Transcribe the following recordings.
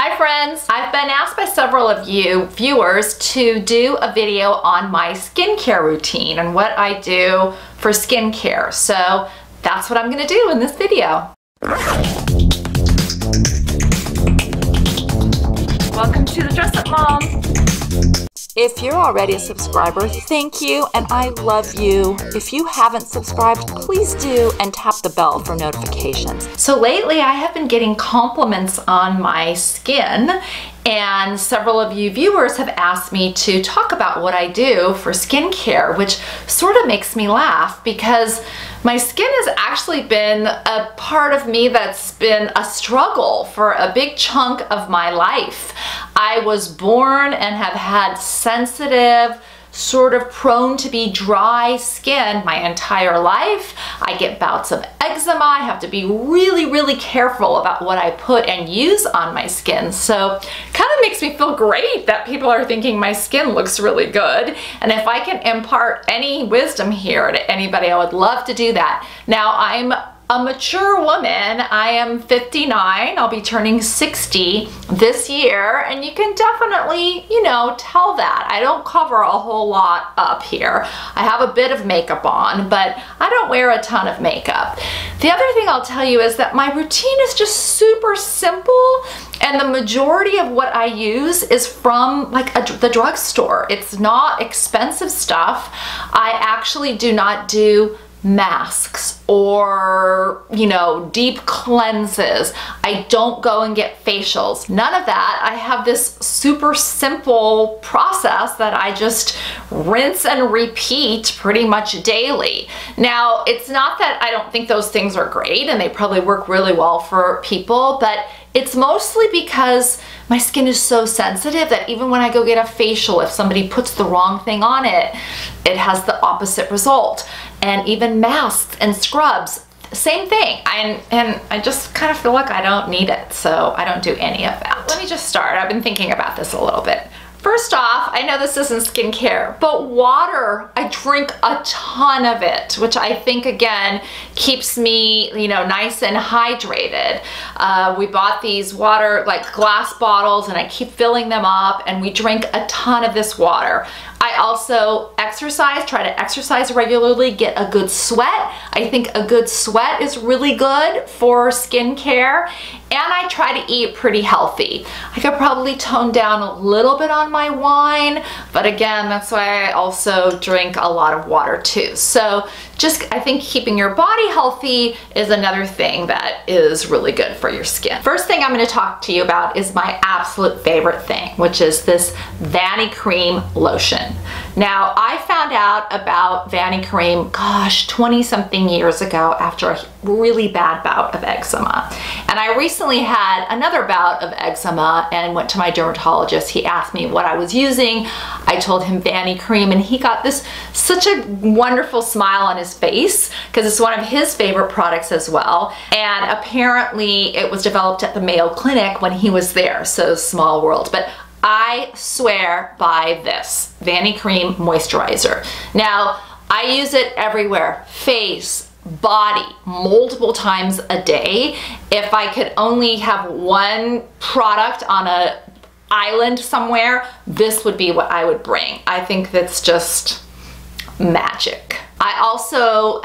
Hi friends! I've been asked by several of you viewers to do a video on my skincare routine and what I do for skincare. So that's what I'm going to do in this video. Welcome to the Dress Up Mom! If you're already a subscriber, thank you and I love you. If you haven't subscribed, please do and tap the bell for notifications. So lately I have been getting compliments on my skin, and several of you viewers have asked me to talk about what I do for skincare, which sort of makes me laugh because my skin has actually been a part of me that's been a struggle for a big chunk of my life. I was born and have had sensitive, sort of prone to be dry skin my entire life. I get bouts of eczema. I have to be really careful about what I put and use on my skin. So it kind of makes me feel great that people are thinking my skin looks really good. And if I can impart any wisdom here to anybody, I would love to do that. Now, I'm a mature woman. I am 59. I'll be turning 60 this year, and you can definitely, tell that. I don't cover a whole lot up here. I have a bit of makeup on, but I don't wear a ton of makeup. The other thing I'll tell you is that my routine is just super simple, and the majority of what I use is from the drugstore. It's not expensive stuff. I actually do not do masks or deep cleanses. I don't go and get facials. None of that. I have this super simple process that I just rinse and repeat pretty much daily. Now, it's not that I don't think those things are great and they probably work really well for people, but it's mostly because my skin is so sensitive that even when I go get a facial, if somebody puts the wrong thing on it, it has the opposite result. And even masks and scrubs, same thing. And I just kind of feel like I don't need it, so I don't do any of that. Let me just start. I've been thinking about this a little bit. First off, I know this isn't skincare, but water, I drink a ton of it, which I think, again, keeps me, nice and hydrated. We bought these water, glass bottles, and I keep filling them up, and we drink a ton of this water. I also exercise, try to exercise regularly, get a good sweat. I think a good sweat is really good for skincare, and I try to eat pretty healthy. I could probably tone down a little bit on my wine, but again, that's why I also drink a lot of water too. So I think keeping your body healthy is another thing that is really good for your skin. First thing I'm going to talk to you about is my absolute favorite thing, which is this vanicream lotion. Now, I found out about vanicream, gosh, 20-something years ago after a really bad bout of eczema. And I recently had another bout of eczema and went to my dermatologist. He asked me what I was using. I told him vanicream, and he got such a wonderful smile on his face because it's one of his favorite products as well. And apparently it was developed at the Mayo Clinic when he was there, so small world. But I swear by this vanicream moisturizer. Now, I use it everywhere, face, body, multiple times a day. If I could only have one product on an island somewhere, this would be what I would bring. I think that's just magic. I also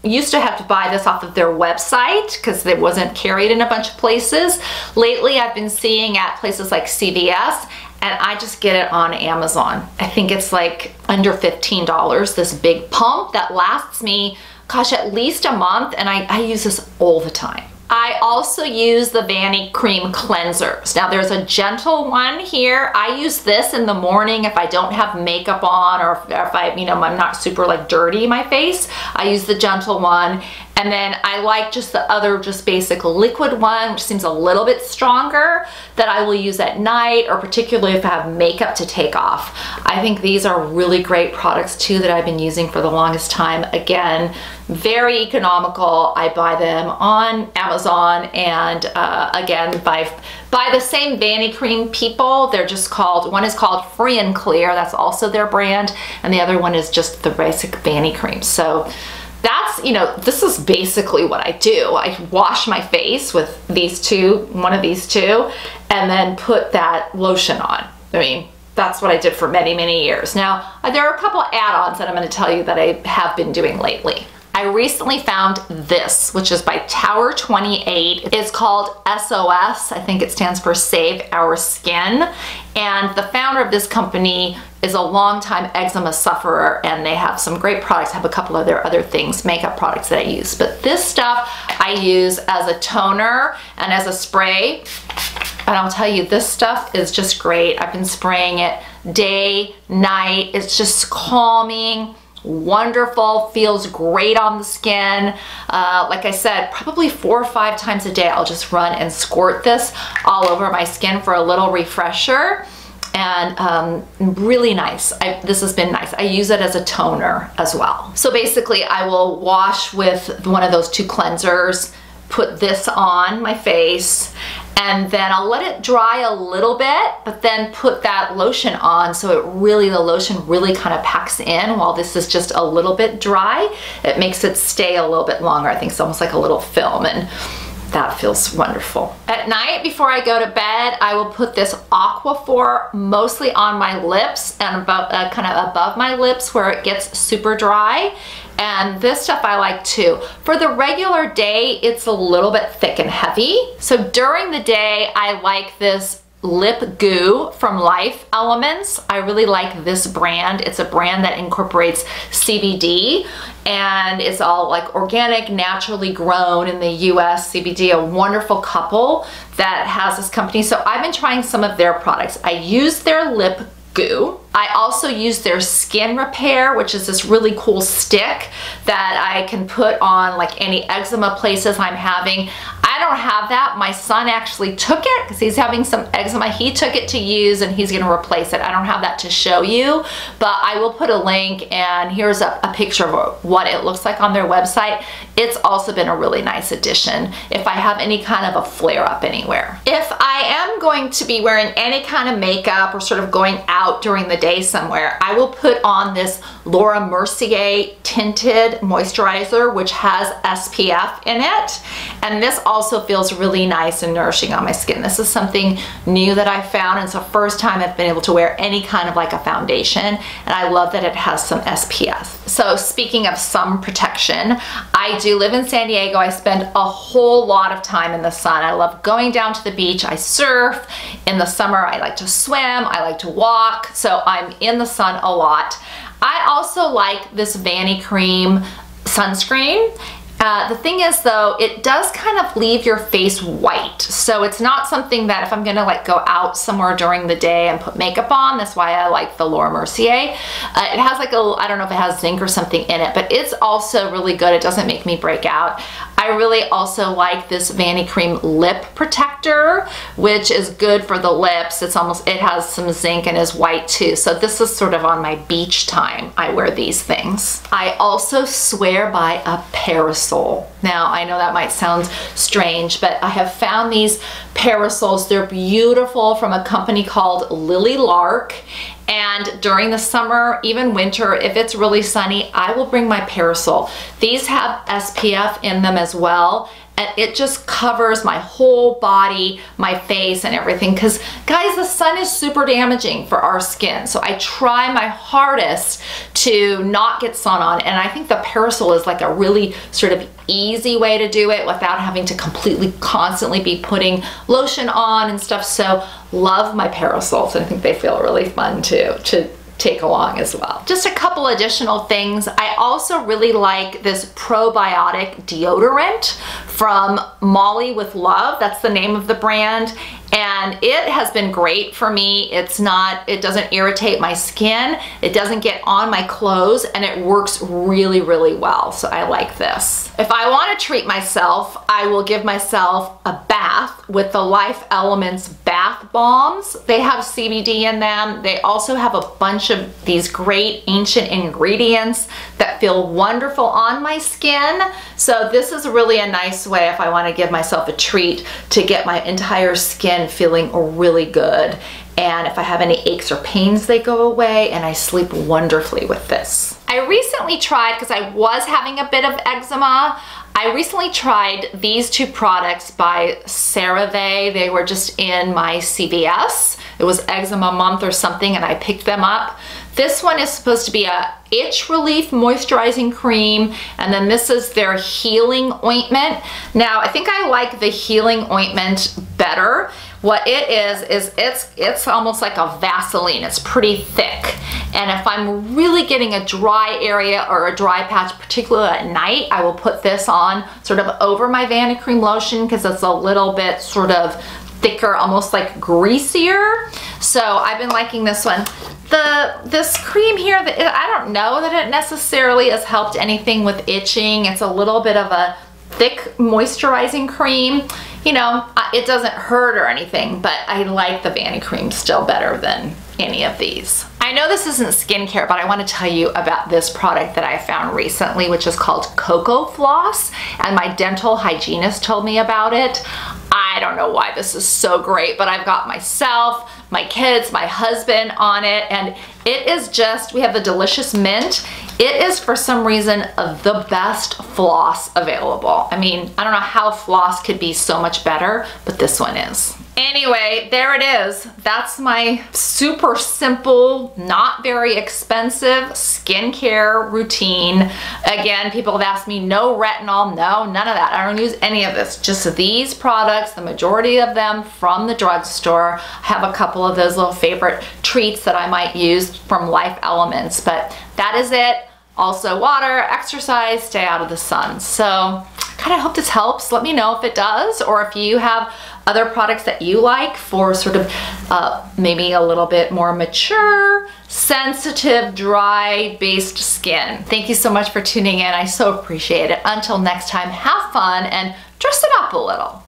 used to have to buy this off of their website because it wasn't carried in a bunch of places. Lately, I've been seeing at places like CVS, and I just get it on Amazon. I think it's like under $15, this big pump that lasts me, gosh, at least a month, and I use this all the time. I also use the vanicream cleansers. Now, there's a gentle one here. I use this in the morning if I don't have makeup on, or if I'm not super dirty my face. I use the gentle one. And then I like just the other basic liquid one, which seems a little bit stronger, that I will use at night, or particularly if I have makeup to take off. I think these are really great products too that I've been using for the longest time. Again, very economical. I buy them on Amazon, and again, by the same vanicream people. They're just called, one is called Free and Clear, that's also their brand, and the other one is just the basic vanicream. So that's, you know, this is basically what I do. I wash my face with these two, one of these two, and then put that lotion on. I mean, that's what I did for many, many years. Now, there are a couple add-ons that I'm going to tell you that I have been doing lately. I recently found this, which is by Tower 28. It's called SOS. I think it stands for Save Our Skin. And the founder of this company is a longtime eczema sufferer, and they have some great products. I have a couple of their other things, makeup products that I use. But this stuff I use as a toner and as a spray. And I'll tell you, this stuff is just great. I've been spraying it day, night. It's just calming, wonderful, feels great on the skin. Like I said, probably 4 or 5 times a day I'll just run and squirt this all over my skin for a little refresher. And really nice. This has been nice. I use it as a toner as well. So basically I will wash with one of those 2 cleansers, put this on my face, and then I'll let it dry a little bit, but then put that lotion on so the lotion really kind of packs in while this is just a little bit dry. It makes it stay a little bit longer. I think it's almost like a little film, and that feels wonderful. At night before I go to bed, I will put this Aquaphor mostly on my lips and about kind of above my lips where it gets super dry. And this stuff I like too. For the regular day, it's a little bit thick and heavy. So during the day, I like this lip goo from Life Elements. I really like this brand. It's a brand that incorporates CBD, and it's all like organic, naturally grown in the US. CBD, a wonderful couple that has this company. So I've been trying some of their products. I use their lip goo. I also use their skin repair, which is this really cool stick that I can put on like any eczema places I'm having. I don't have that. My son actually took it because he's having some eczema. He took it to use and he's going to replace it. I don't have that to show you, but I will put a link, and here's a picture of what it looks like on their website. It's also been a really nice addition if I have any kind of a flare-up anywhere. If I am going to be wearing any kind of makeup or sort of going out during the day somewhere, I will put on this Laura Mercier tinted moisturizer, which has SPF in it, and this also feels really nice and nourishing on my skin. This is something new that I found, and it's the first time I've been able to wear any kind of like a foundation, and I love that it has some SPF. So speaking of sun protection, I do live in San Diego. I spend a whole lot of time in the sun. I love going down to the beach. I surf. In the summer, I like to swim. I like to walk. So I'm in the sun a lot. I also like this vanicream sunscreen. The thing is though, it does kind of leave your face white. So it's not something that if I'm gonna like go out somewhere during the day and put makeup on, that's why I like the Laura Mercier. It has like I don't know if it has zinc or something in it, but it's also really good. It doesn't make me break out. I really also like this vanicream lip protector, which is good for the lips. It has some zinc and is white too. So this is sort of on my beach time. I wear these things. I also swear by a parasol. Now, I know that might sound strange, but I have found these parasols. They're beautiful, from a company called Lily-Lark. And during the summer, even winter, if it's really sunny, I will bring my parasol. These have SPF in them as well, and it just covers my whole body, my face, and everything. Because guys, the sun is super damaging for our skin. So I try my hardest to not get sun on, and I think the parasol is like a really sort of easy way to do it without having to completely constantly be putting lotion on and stuff. So love my parasols. I think they feel really fun too to take along as well. Just a couple additional things. I also really like this probiotic deodorant from Molly with Love. That's the name of the brand. And it has been great for me. It doesn't irritate my skin. It doesn't get on my clothes, and it works really, really well. So I like this. If I want to treat myself, I will give myself a bath with the Life Elements bath bombs. They have CBD in them. They also have a bunch of these great ancient ingredients that feel wonderful on my skin. So this is really a nice way if I want to give myself a treat to get my entire skin feeling really good. And if I have any aches or pains, they go away, and I sleep wonderfully with this. I recently tried, because I was having a bit of eczema, I recently tried these two products by Ste A. They were just in my CVS. It was eczema month or something, and I picked them up. This one is supposed to be a itch relief moisturizing cream, and then this is their healing ointment. Now, I think I like the healing ointment better. What it is it's almost like a Vaseline. It's pretty thick. And if I'm really getting a dry area or a dry patch, particularly at night, I will put this on sort of over my vanicream lotion because it's a little bit sort of thicker, almost like greasier. So I've been liking this one. This cream here, I don't know that it necessarily has helped anything with itching. It's a little bit of a thick moisturizing cream. You know, it doesn't hurt or anything, but I like the vanicream still better than any of these. I know this isn't skincare, but I want to tell you about this product that I found recently, which is called CocoFloss, and my dental hygienist told me about it. I don't know why this is so great, but I've got myself, my kids, my husband on it, and it is just, we have the delicious mint. It is, for some reason, the best floss available. I mean, I don't know how floss could be so much better, but this one is. Anyway, there it is. That's my super simple, not very expensive skincare routine. Again, people have asked me, no retinol, no, none of that. I don't use any of this, just these products, the majority of them from the drugstore. I have a couple of those little favorite treats that I might use from Life Elements, but that is it. Also water, exercise, stay out of the sun. So kind of hope this helps. Let me know if it does, or if you have other products that you like for sort of maybe a little bit more mature, sensitive, dry-based skin. Thank you so much for tuning in. I so appreciate it. Until next time, have fun and dress it up a little.